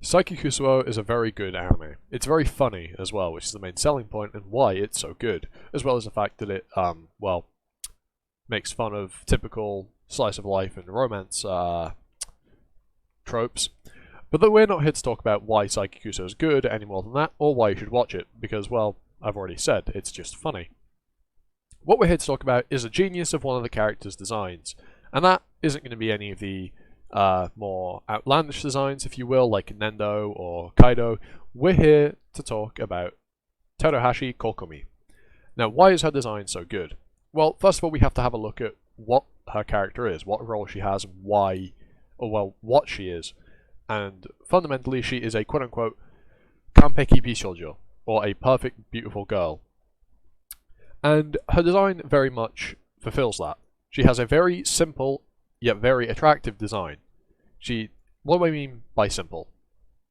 Saiki Kusuo is a very good anime. It's very funny as well, which is the main selling point and why it's so good, as well as the fact that it, well, makes fun of typical slice of life and romance tropes. But though we're not here to talk about why Saiki Kusuo is good any more than that, or why you should watch it, because, well, I've already said, it's just funny. What we're here to talk about is a genius of one of the characters' designs, and that isn't going to be any of the more outlandish designs, if you will, like Nendo or Kaido. We're here to talk about Teruhashi Kokomi. Now, why is her design so good? Well, first of all, we have to have a look at what her character is, what role she has, and why, or well, what she is. And fundamentally, she is a quote-unquote Kanpeki Bishoujo, or a perfect, beautiful girl. And her design very much fulfills that. She has a very simple, yet very attractive design. What do I mean by simple?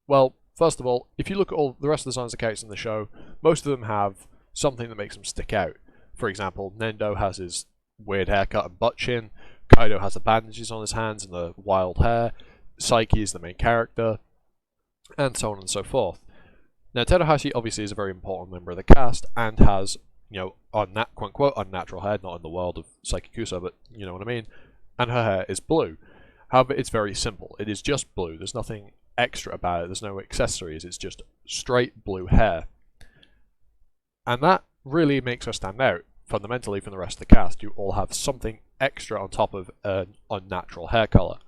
Well, first of all, if you look at all the rest of the designs of characters in the show, most of them have something that makes them stick out. For example, Nendo has his weird haircut and butt chin, Kaido has the bandages on his hands and the wild hair, Saiki is the main character, and so on and so forth. Now, Teruhashi obviously is a very important member of the cast and has, quote-unquote, unnatural hair, not in the world of Saiki Kusuo, but you know what I mean, and her hair is blue. However, it's very simple. It is just blue. There's nothing extra about it. There's no accessories. It's just straight blue hair. And that really makes her stand out, fundamentally, from the rest of the cast. You all have something extra on top of an unnatural hair colour.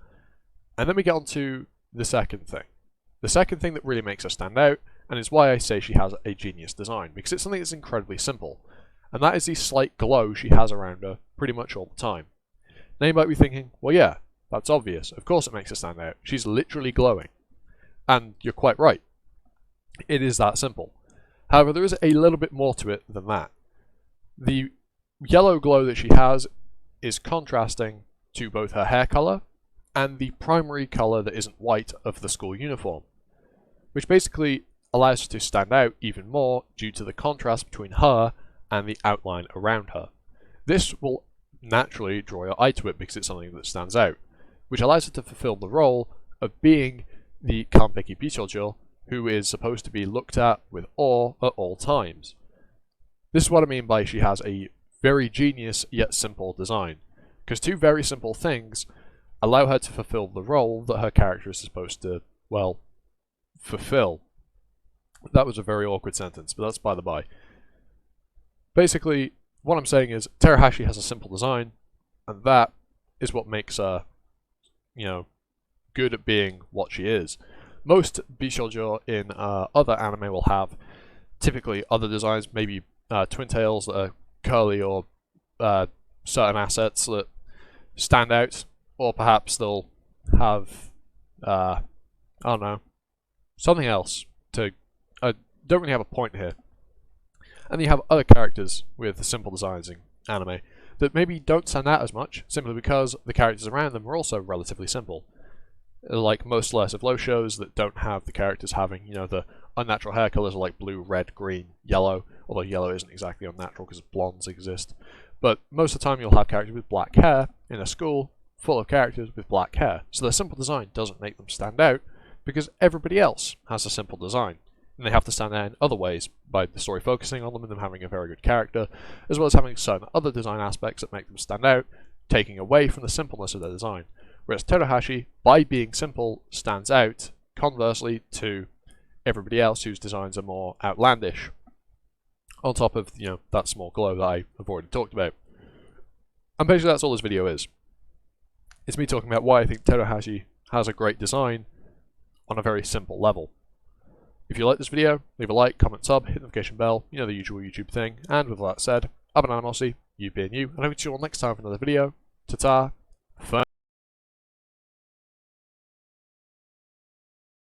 And then we get on to the second thing. The second thing that really makes her stand out, and is why I say she has a genius design, because it's something that's incredibly simple. And that is the slight glow she has around her pretty much all the time. Now you might be thinking, well yeah, that's obvious. Of course it makes her stand out. She's literally glowing. And you're quite right. It is that simple. However, there is a little bit more to it than that. The yellow glow that she has is contrasting to both her hair colour and the primary colour that isn't white of the school uniform, which basically allows her to stand out even more due to the contrast between her and the outline around her. This will naturally draw your eye to it because it's something that stands out, which allows her to fulfill the role of being the Kanpeki Bishoujo, who is supposed to be looked at with awe at all times. This is what I mean by she has a very genius yet simple design, because two very simple things allow her to fulfill the role that her character is supposed to, well, fulfill. That was a very awkward sentence, but that's by the by. Basically, what I'm saying is Teruhashi has a simple design, and that is what makes her, good at being what she is. Most Bishoujo in other anime will have typically other designs, maybe twin tails that are curly or certain assets that stand out, or perhaps they'll have, I don't know, something else to, don't really have a point here. And you have other characters with simple designs in anime that maybe don't stand out as much, simply because the characters around them are also relatively simple. Like most slice of life shows that don't have the characters having, the unnatural hair colours are like blue, red, green, yellow, although yellow isn't exactly unnatural because blondes exist. But most of the time you'll have characters with black hair in a school full of characters with black hair. So their simple design doesn't make them stand out because everybody else has a simple design. And they have to stand out in other ways by the story focusing on them and them having a very good character, as well as having certain other design aspects that make them stand out, taking away from the simpleness of their design. Whereas Teruhashi, by being simple, stands out, conversely to everybody else whose designs are more outlandish. On top of, that small glow that I have already talked about. And basically that's all this video is. It's me talking about why I think Teruhashi has a great design on a very simple level. If you like this video, leave a like, comment, sub, hit the notification bell, the usual YouTube thing. And with that said, I've been Animosity, you being you, and I hope to see you all next time for another video. Ta-ta, fun.